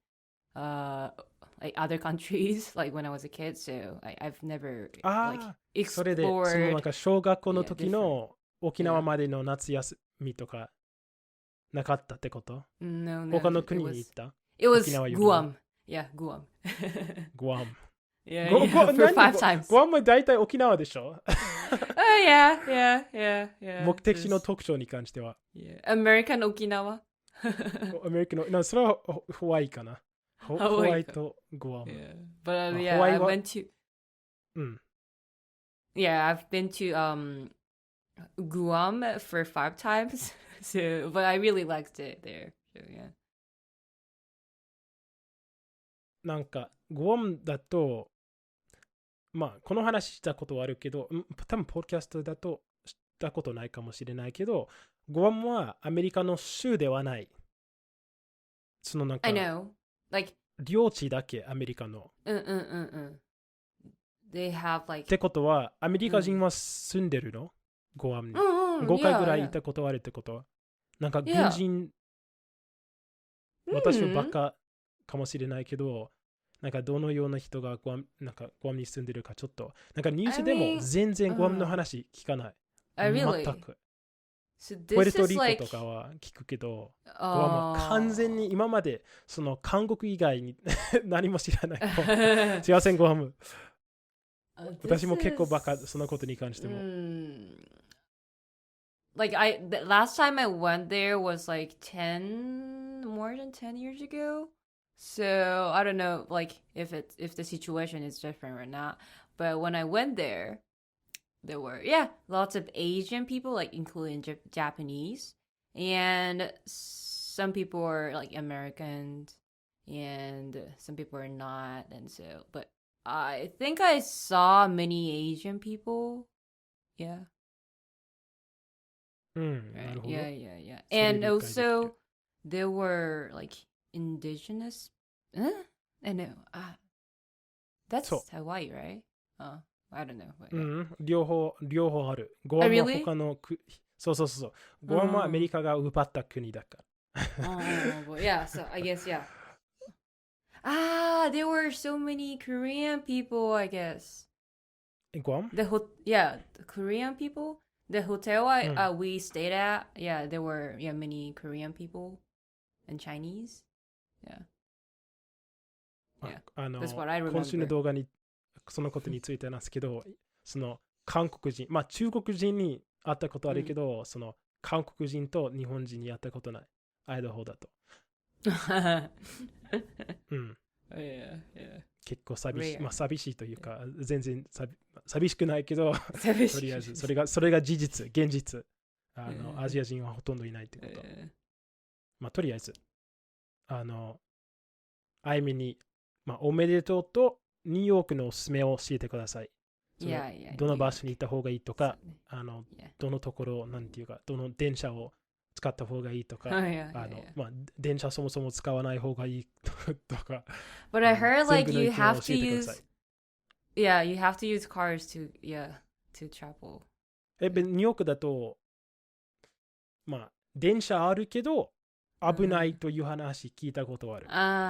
other countries like when I was a kid. So I've never like それで explored. そのなんか小学校の時の沖縄までの夏休みとかなかったってこと？ No, no. 他の国に行った？ It was Guam. Yeah, Guam. Guam. Yeah, for 5 times. Guam は大体沖縄でしょyeah. 目的地の特徴に関しては。Yeah. American 沖縄アメリカの、それはハワイかな。ハワイとグアム。Yeah. But yeah, I went to... Yeah, I've been to Guam for 5 times. So, but I really liked it there. So, yeah. なんか、グアムだと、まあ、この話したことはあるけど、多分ポッドキャストだとしたことないかもしれないけど、グアムはアメリカの州ではない。そのなんか、I know. Like, 領地だけアメリカの。They have like...ってことは、アメリカ人は住んでるの？グアムに。5回ぐらい行ったことあるってことは。なんか軍人、私はバカかもしれないけど、なんかどのような人がグアムに住んでるかちょっと、なんかニュースでも全然グアムの話聞かない。全く。プエルトリコとかは聞くけど、グアムは完全に今までその韓国以外に何も知らない。すいません、グアム。私も結構バカ、そのことに関しても。Like the last time I went there was like more than 10 years ago. So I don't know like if the situation is different or not. But when I went there were lots of Asian people, like including Japanese, and some people were like Americans and some people are not. And so but I think I saw many Asian people. Yeah. Right. Yeah. And also, there were like indigenous. I know. That's Hawaii, right? I don't know. 両方ある。グアムは他のそう。グアムはアメリカが奪った国だから。Yeah. So I guess there were so many Korean people. I guess. Guam? The Korean people. The hotel we stayed at, there were many Korean people and Chinese. That's what I remember. 今週の動画にそのことについてなんですけど、その韓国人、まあ中国人に会ったことあるけど、その韓国人と日本人に会ったことない。アイダホだと。結構寂しいというか、全然寂しくないけど、とりあえずそれが現実。アジア人はほとんどいないってこと。まあとりあえず、あいみに、おめでとうとニューヨークのおすすめを教えてください。その Yeah, どの場所に行った方がいいとか、そうねYeah. どのところ、なんていうか、どの電車を使った方がいいとか、Yeah. まあ、電車そもそも使わない方がいいとか、But I heard 全 like 部の you 意見を have 教 to えてください。use, you have to use cars to travel. ニューヨークだと、まあ、電車あるけど、危ないという話聞いたことある。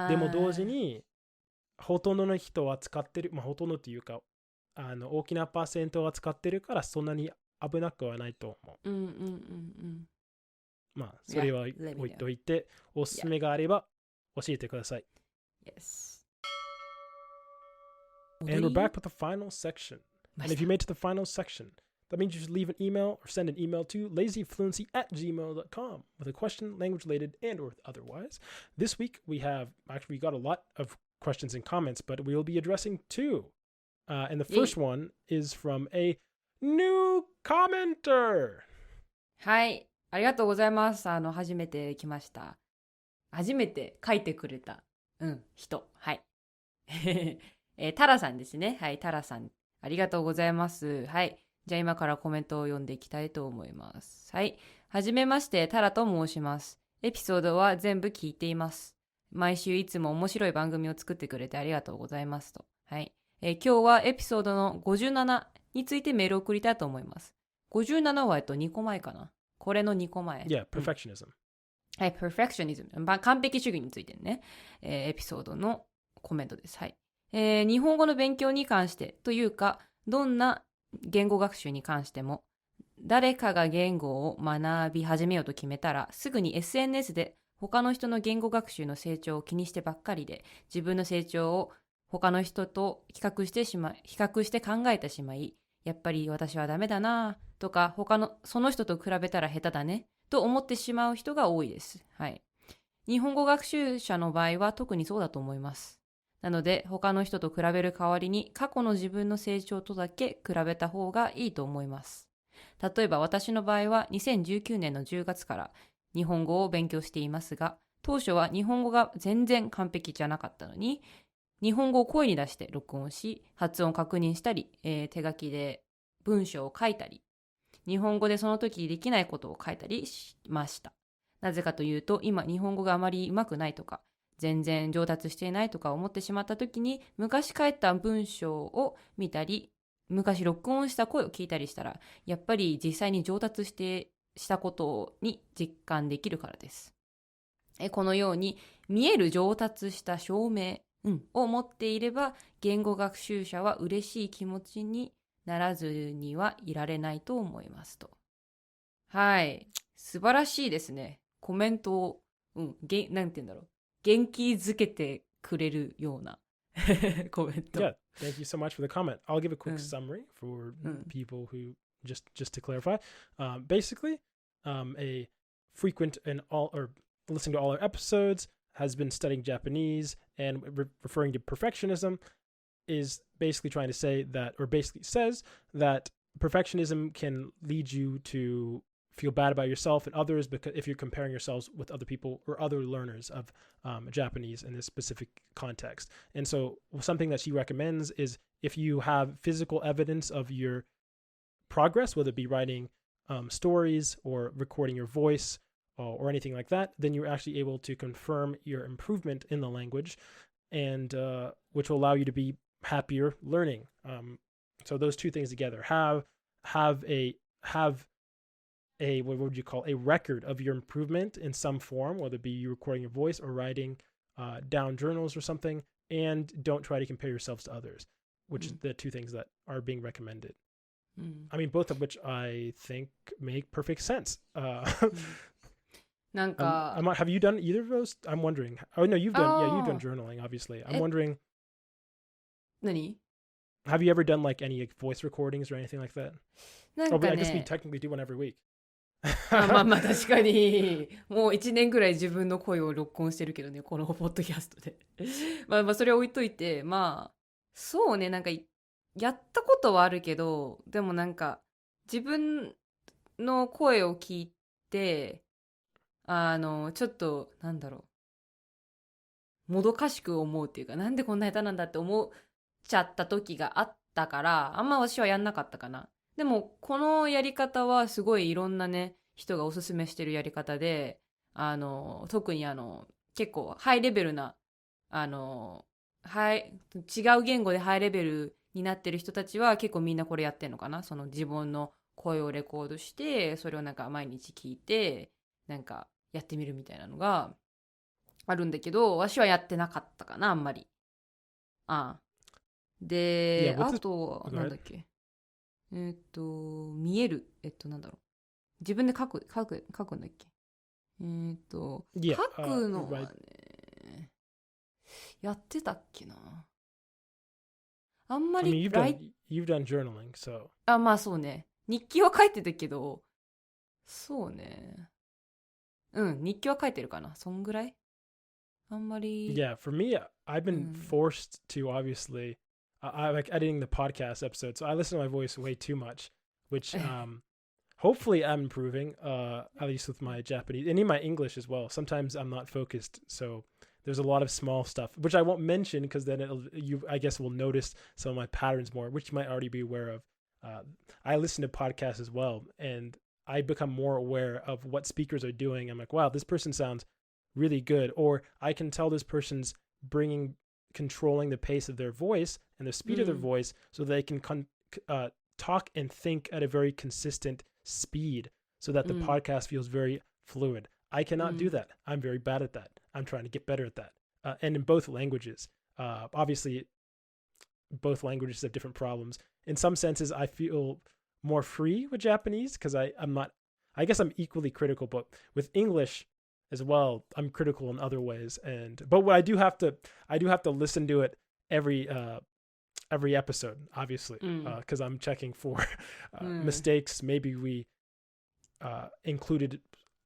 でも同時に、ほとんどの人は使ってる、まあ、ほとんどというか、大きなパーセントは使ってるから、そんなに危なくはないと思う。まあ、それは置いといて、おすすめがあれば教えてください。Yes. And we're back with the final section. And if you made it to the final section, that means you should leave an email or send an email to lazyfluency@gmail.com with a question, language related and or otherwise. This week we got a lot of questions and comments, but we will be addressing two. And the first one is from a new commenter. はい。ありがとうございます。初めて来ました。初めて書いてくれた、人。はい。タラさんですね。はい、タラさん。ありがとうございます。はい。じゃあ今からコメントを読んでいきたいと思います。はい。はじめまして、タラと申します。エピソードは全部聞いています。毎週いつも面白い番組を作ってくれてありがとうございますと。はい。今日はエピソードの57についてメールを送りたいと思います。57は2個前かな。これの2個前。Yeah, perfectionism. はい、perfectionism。完璧主義についてね、エピソードのコメントです。はい。日本語の勉強に関してというか、どんな言語学習に関しても、誰かが言語を学び始めようと決めたら、すぐに SNS で他の人の言語学習の成長を気にしてばっかりで、自分の成長を他の人と比較して考えてしまい、やっぱり私はダメだなとか、その人と比べたら下手だねと思ってしまう人が多いです。はい。日本語学習者の場合は特にそうだと思います。なので、他の人と比べる代わりに、過去の自分の成長とだけ比べた方がいいと思います。例えば私の場合は2019年の10月から日本語を勉強していますが、当初は日本語が全然完璧じゃなかったのに、日本語を声に出して録音し、発音を確認したり、手書きで文章を書いたり、日本語でその時できないことを書いたりしました。なぜかというと、今日本語があまり上手くないとか、全然上達していないとか思ってしまった時に、昔書いた文章を見たり、昔録音した声を聞いたりしたら、やっぱり実際に上達したことに実感できるからです。このように見える上達した証明、を持っていれば、言語学習者は嬉しい気持ちにならずにはいられないと思いますと。はい。素晴らしいですね。コメントを、なんて言うんだろう。元気づけてくれるようなコメント。Yeah, thank you so much for the comment. I'll give a quick summary for people who just to clarify. Basically, a frequent and all or listening to all our episodes has been studying Japanese and referring to perfectionism is basically trying to say that, or basically says that perfectionism can lead you to feel bad about yourself and others because if you're comparing yourselves with other people or other learners of Japanese in this specific context. And so something that she recommends is if you have physical evidence of your progress, whether it be writing stories or recording your voice or anything like that, then you're actually able to confirm your improvement in the language, and which will allow you to be happier learning. So those two things together, have a what would you call a record of your improvement in some form, whether it be you recording your voice or writing down journals or something, and don't try to compare yourselves to others, which is the two things that are being recommended. I mean, both of which I think make perfect sense. なんか、have you done either of those? I'm wondering. Oh no, you've done journaling, obviously. I'm wondering. 何? Have you ever done like any voice recordings or anything like that? なんかね、I guess we technically do one every week. まあ確かにもう1年ぐらい自分の声を録音してるけどね、このポッドキャストでまあそれ置いといて、まあそうね、なんかやったことはあるけど、でもなんか自分の声を聞いてちょっとなんだろう、もどかしく思うっていうか、なんでこんな下手なんだって思っちゃった時があったから、あんま私はやんなかったかな。でも、このやり方はすごいいろんなね、人がおすすめしてるやり方で、特に結構ハイレベルな、あの、違う言語でハイレベルになってる人たちは結構みんなこれやってんのかな。その自分の声をレコードして、それをなんか毎日聞いて、なんかやってみるみたいなのがあるんだけど、私はやってなかったかな、あんまり。ああ。Yeah, で、with あ this, と、go なんだ ahead. っけ。見える。なんだろう。自分で書くんだっけ。書 Yeah, くの right. はね、やってたっけな。あんま I mean, り、you've done journaling, so まあそうね。日記は書いてたけど、そうね。うん、日記は書いてるかな。そんぐらいあんまり、yeah. For me, I've う been ん。forced to obviously. I like editing the podcast episode, so I listen to my voice way too much, which hopefully I'm improving. At least with my Japanese and in my English as well. Sometimes I'm not focused, so there's a lot of small stuff which I won't mention because then I guess will notice some of my patterns more, which you might already be aware of. I listen to podcasts as well, and I become more aware of what speakers are doing. I'm like, wow, this person sounds really good, or I can tell this person's controlling the pace of their voice and the speed of their voice so they can talk and think at a very consistent speed so that the podcast feels very fluid. I cannot do that. I'm very bad at that. I'm trying to get better at that. And in both languages, obviously, both languages have different problems. In some senses, I feel more free with Japanese because I'm not, I guess I'm equally critical, but with English as well, I'm critical in other ways. But what I do have to listen to it every episode, obviously, because I'm checking for mistakes. Maybe we included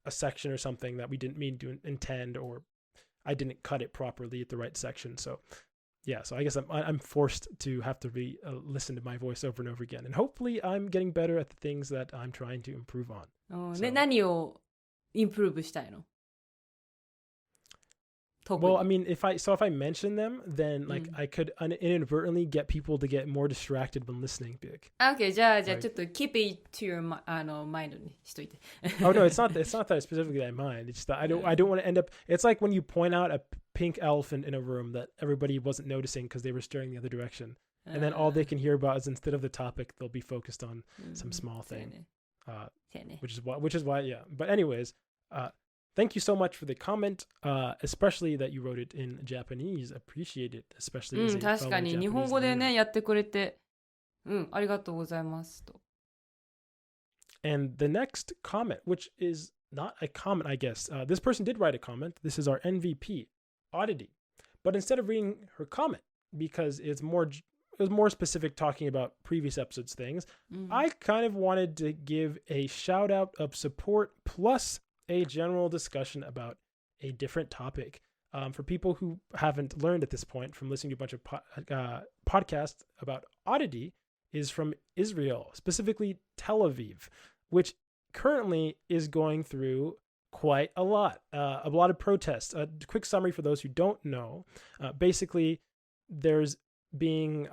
a section or something that we didn't mean to intend, or I didn't cut it properly at the right section. So yeah, so I guess I'm forced to have to listen to my voice over and over again, and hopefully I'm getting better at the things that I'm trying to improve on. で、何をインプルーブしたいの？ Well, I mean, if I mention them, then like I could inadvertently get people to get more distracted when listening. Big. Okay, じゃあちょっと keep it to your mind にしといて。Oh no, it's not that specifically I mind. It's just that I don't want to end up. It's like when you point out a pink elephant in a room that everybody wasn't noticing because they were staring the other direction, and then all they can hear about is instead of the topic, they'll be focused on some small thing. Which is why, yeah. But anyways, thank you so much for the comment, especially that you wrote it in Japanese. Appreciate it, especially as a 確か fellow に日本 Japanese 語で learner. ね、やってくれて、ありがとうございますと。And the next comment, which is not a comment, I guess. This person did write a comment. This is our MVP, Oddity. But instead of reading her comment, because it was more specific talking about previous episodes things, I kind of wanted to give a shout out of support plus a general discussion about a different topic. For people who haven't learned at this point from listening to a bunch of podcasts about Oddity, is from Israel, specifically Tel Aviv, which currently is going through quite a lot of protests. A quick summary for those who don't know. Basically, there's being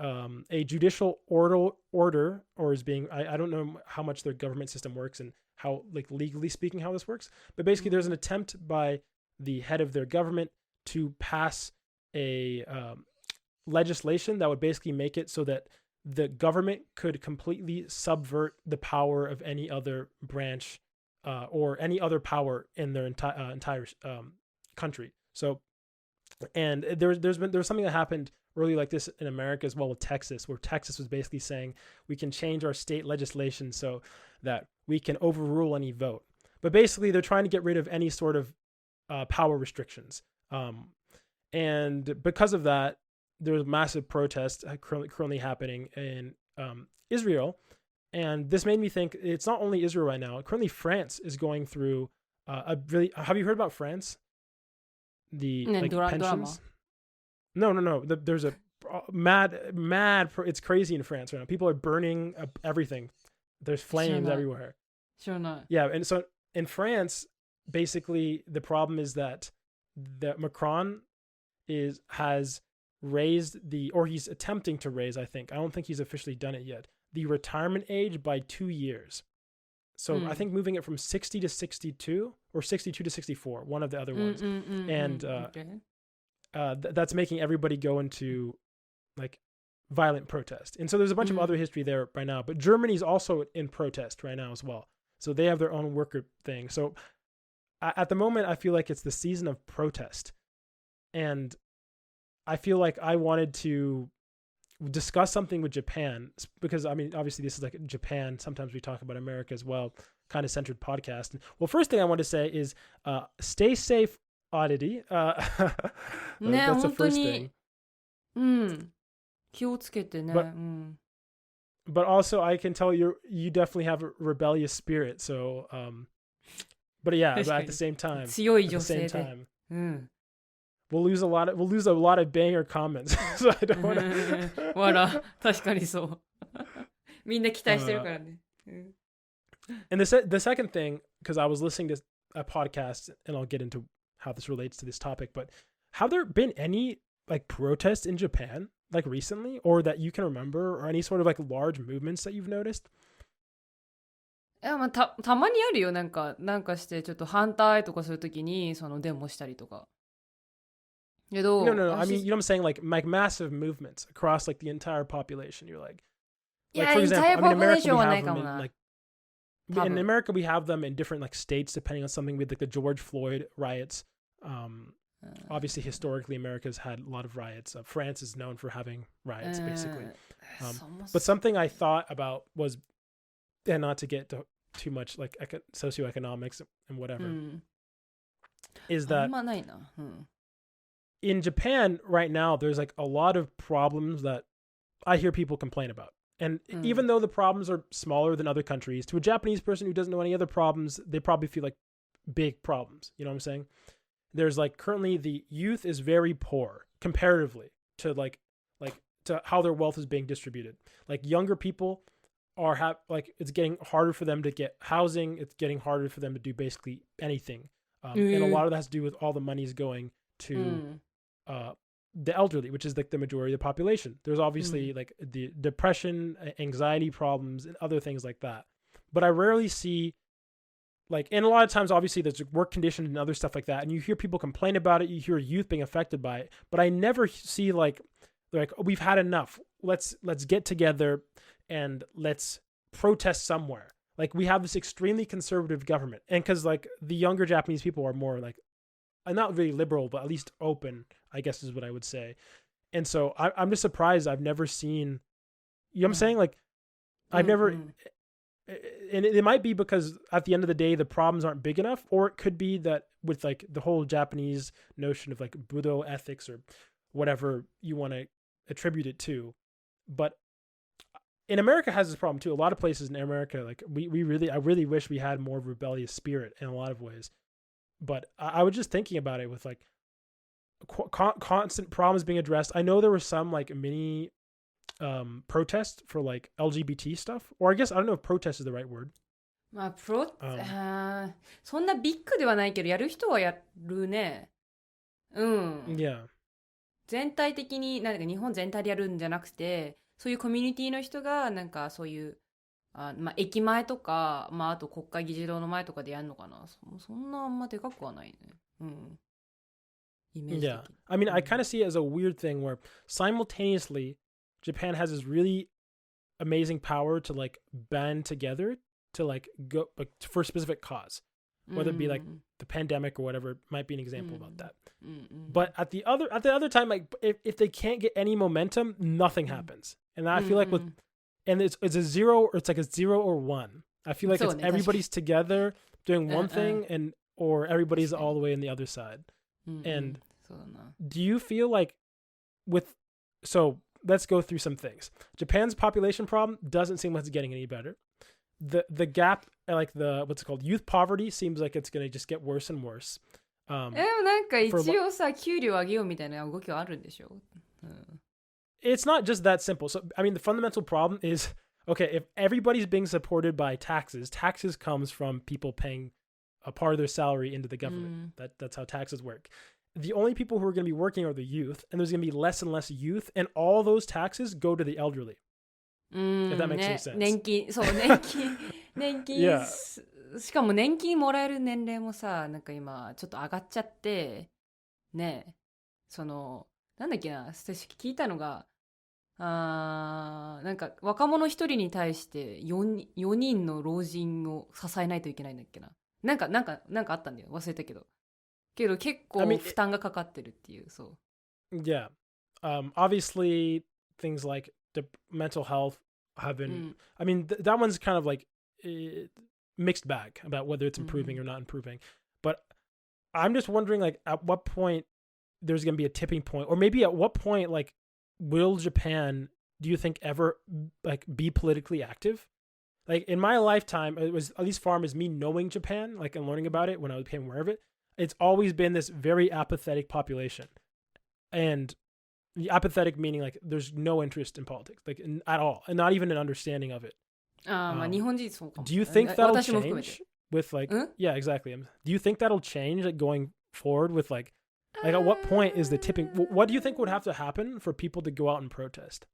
a judicial order, or is being, I don't know how much their government system works and how, like, legally speaking, how this works. But basically, there's an attempt by the head of their government to pass a legislation that would basically make it so that the government could completely subvert the power of any other branch or any other power in their entire country. So, and there was something that happened early like this in America as well with Texas, where Texas was basically saying we can change our state legislation so that we can overrule any vote. But basically, they're trying to get rid of any sort of power restrictions. And because of that, there's massive protests currently happening in Israel. And this made me think it's not only Israel right now. Currently, France is going through have you heard about France? The pensions? No. There's a mad. It's crazy in France right now. People are burning everything. There's flames everywhere. Yeah, and so in France, basically the problem is that Macron has raised or he's attempting to raise, I don't think he's officially done it yet, the retirement age by 2 years. So I think moving it from 60 to 62 or 62 to 64, one of the other ones. And that's making everybody go into like violent protest. And so there's a bunch of other history there right now, but Germany's also in protest right now as well. So they have their own worker thing. So at the moment, I feel like it's the season of protest. And I feel like I wanted to discuss something with Japan because, I mean, obviously this is like Japan. Sometimes we talk about America as well, kind of centered podcast. Well, first thing I want to say is stay safe, oddity. That's the first thing. 気をつけてね。But also I can tell you definitely have a rebellious spirit. So, but yeah, but at the same time, 強い女性で。We'll lose a lot of banger comments. So I don't want to. わら、確かにそう。みんな期待してるからね。And the second thing, because I was listening to a podcast, and I'll get into how this relates to this topic, but have there been any like protests in Japan like recently, or that you can remember, or any sort of like large movements that you've noticed? まあ、たまにあるよ。なんかしてちょっと反対とかするときにそのデモしたりとか。No. I mean, you know what I'm saying? Like massive movements across like the entire population. You're like, for example, I mean, America, we have them in America, we have them in different like states depending on something. With like the George Floyd riots. Obviously, historically, America's had a lot of riots. France is known for having riots, basically. But something I thought about was, and not to get too much like socioeconomics and whatever, is that in Japan right now, there's like a lot of problems that I hear people complain about. And even though the problems are smaller than other countries, to a Japanese person who doesn't know any other problems, they probably feel like big problems. You know what I'm saying? There's like currently the youth is very poor comparatively to like to how their wealth is being distributed. Like younger people are it's getting harder for them to get housing. It's getting harder for them to do basically anything. And a lot of that has to do with all the money's going to the elderly, which is like the majority of the population. There's obviously like the depression, anxiety problems, and other things like that. But I rarely see like, and a lot of times obviously there's work conditions and other stuff like that. And you hear people complain about it. You hear youth being affected by it, but I never see like, we've had enough. Let's get together and let's protest somewhere. Like we have this extremely conservative government. And cause like the younger Japanese people are more like, not really liberal, but at least open, I guess is what I would say. And so I'm just surprised I've never seen, you know what I'm saying? Like I've never, and it might be because at the end of the day, the problems aren't big enough, or it could be that with like the whole Japanese notion of like Budo ethics or whatever you want to attribute it to. But in America has this problem too. A lot of places in America, like I really wish we had more rebellious spirit in a lot of ways. But I was just thinking about it with like constant problems being addressed. I know there were some like mini protest for like LGBT stuff, or I guess I don't know if protest is the right word. まあそんなビッグではないけどやる人はやるね。Yeah. 全体的になんか日本全体でやるんじゃなくて、そういうコミュニティの人がなんかそういうまあ駅前とか、まああと国会議事堂の前とかでやるのかな。そんなあんまでかくはないね。イメージ的に。Yeah. I mean, I kind of see it as a weird thing where simultaneously Japan has this really amazing power to like band together to like go like for a specific cause, whether it be like the pandemic or whatever, might be an example about that. But at the other time, like if they can't get any momentum, nothing happens. And I feel like it's a zero, or it's like a 0 or 1. I feel like it's everybody's together doing one thing or everybody's all the way in the other side. And do you feel like so let's go through some things. Japan's population problem doesn't seem like it's getting any better. The gap, like what's it called, youth poverty, seems like it's going to just get worse and worse. でもなんか一応さ、給料上げようみたいな動きはあるんでしょ。It's not just that simple. So, I mean, the fundamental problem is, okay, if everybody's being supported by taxes comes from people paying a part of their salary into the government. That's how taxes work. the only people who are going to be working are the youth, and there's going to be less and less youth, and all those taxes go to the elderly. If that makes any sense. 年金、そう、年金、Yeah. しかも年金もらえる年齢もさ、なんか今、ちょっと上がっちゃって、ね、なんだっけな、私聞いたのが、なんか若者一人に対して4人の老人を支えないといけないんだっけな。なんかあったんだよ。忘れたけど。結構負担がかかってるっていう、そう。Yeah. Obviously, things like the mental health have been, I mean, that one's kind of like mixed bag about whether it's improving or not improving. But I'm just wondering, like, at what point there's going to be a tipping point, or maybe at what point, like, will Japan, do you think, ever like be politically active? Like in my lifetime, it was at least far as me knowing Japan, like and learning about it when I became aware of it. It's always been this very apathetic population, and the apathetic meaning like there's no interest in politics, like at all, and not even an understanding of it. まあ日本人そうかも。 Do you think that'll 私も含めて。 change with like yeah, exactly. Do you think that'll change like going forward with like at what point is the tipping? What do you think would have to happen for people to go out and protest?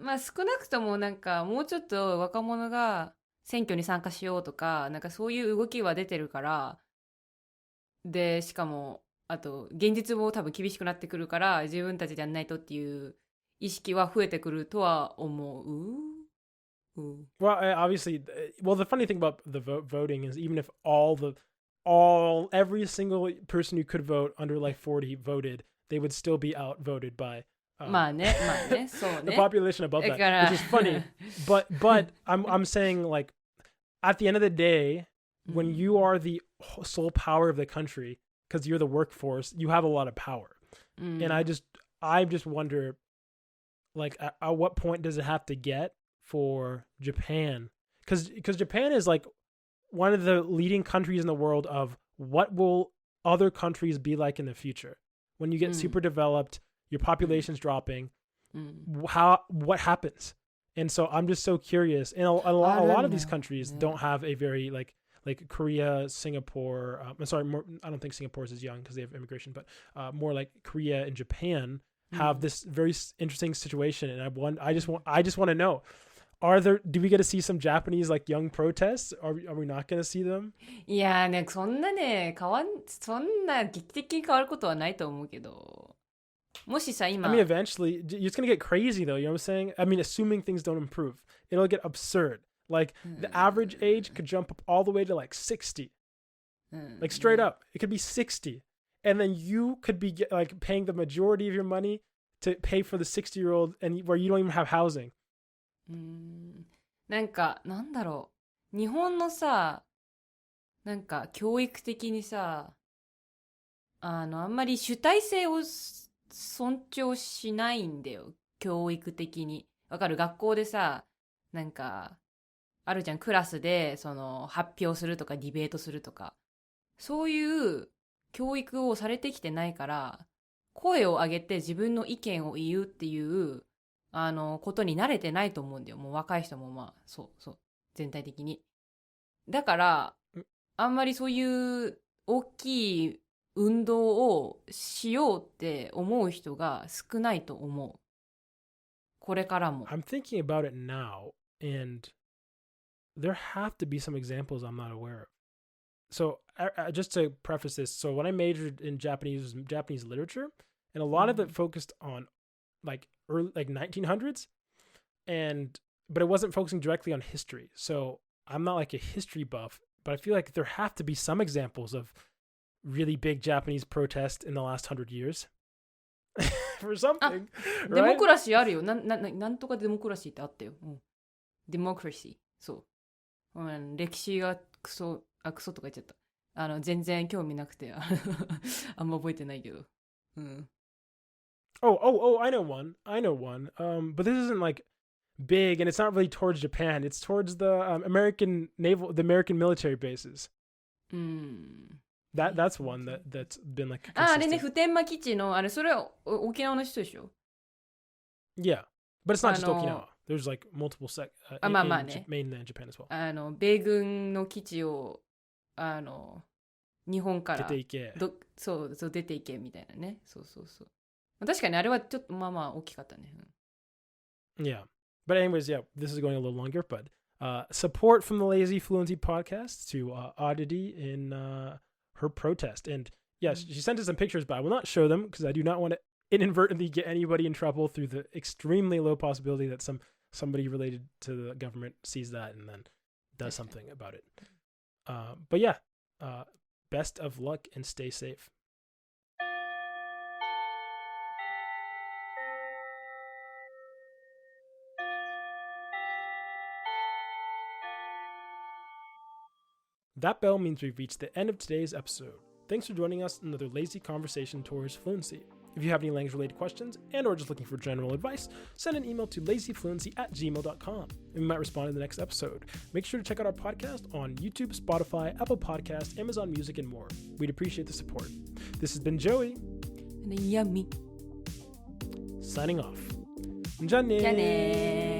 まあ少なくともなんかもうちょっと若者が選挙に参加しようとか、なんかそういう動きは出てるから、でしかもあと現実も多分厳しくなってくるから自分たちでやんないとっていう意識は増えてくるとは思う。Well, obviously, the funny thing about the voting is even if every single person who could vote under like 40 voted, they would still be outvoted by まあね、そうね。 the population above that, which is funny. But I'm saying like at the end of the day, when you are the sole power of the country, because you're the workforce, you have a lot of power. And I just wonder, like at what point does it have to get for Japan? Because Japan is like one of the leading countries in the world of what will other countries be like in the future when you get super developed, your population's dropping. What happens? And so I'm just so curious. And a lot of these countries don't have a very like Korea, Singapore. I'm sorry, I don't think Singapore is as young because they have immigration, but more like Korea and Japan have this very interesting situation. And I just want to know, do we get to see some Japanese like young protests? Are we not going to see them? いやね、そんな劇的に変わることはないと思うけど。もしさ、今。I mean, eventually, it's going to get crazy though, you know what I'm saying? I mean, assuming things don't improve, it'll get absurd. Like the average age could jump up all the way to like 60. Like straight up, it could be 60. And then you could be like paying the majority of your money to pay for the 60-year-old and where you don't even have housing. なんか、なんだろう。日本のさ、なんか教育的にさ、あんまり主体性を尊重しないんだよ。教育的に。わかる？学校でさ、なんか、あるじゃん、クラスで、発表するとかディベートするとか。そういう教育をされてきてないから、声を上げて自分の意見を言うっていう、ことに慣れてないと思うんだよ。もう若い人もまあ、そう、全体的に。だから、あんまりそういう大きい運動をしようって思う人が少ないと思う。これからも。I'm thinking about it now, and there have to be some examples I'm not aware of. So just to preface this, so when I majored in Japanese literature, and a lot of it focused on like early, like 1900s, but it wasn't focusing directly on history. So I'm not like a history buff, but I feel like there have to be some examples of really big Japanese protest in the last 100 years for something. デモクラシーあるよ。なんとかデモクラシーってあったよ。デモクラシー。そう。歴史がクソとか言っちゃった。全然興味なくて、あんま覚えてないけど。Oh, I know one. But this isn't like big, and it's not really towards Japan. It's towards the American military bases. That's one that's been like. あれね、普天間基地のそれは沖縄の人でしょ。Yeah, but it's not just Okinawa. There's like multiple mainland Japan as well. 米軍の基地を日本から出ていけ。そう出ていけみたいなね。そう。確かにあれはちょっとまあ大きかったね。Yeah. But anyways, yeah, this is going a little longer, but support from the Lazy Fluency podcast to Oddity in her protest. And yes, she sent us some pictures, but I will not show them because I do not want to inadvertently get anybody in trouble through the extremely low possibility that somebody related to the government sees that and then does something about it. But yeah, best of luck and stay safe. That bell means we've reached the end of today's episode. Thanks for joining us in another lazy conversation towards fluency. If you have any language-related questions and or just looking for general advice, send an email to lazyfluency@gmail.com and we might respond in the next episode. Make sure to check out our podcast on YouTube, Spotify, Apple Podcasts, Amazon Music, and more. We'd appreciate the support. This has been Joey. And Yummy. Signing off. じゃあねー。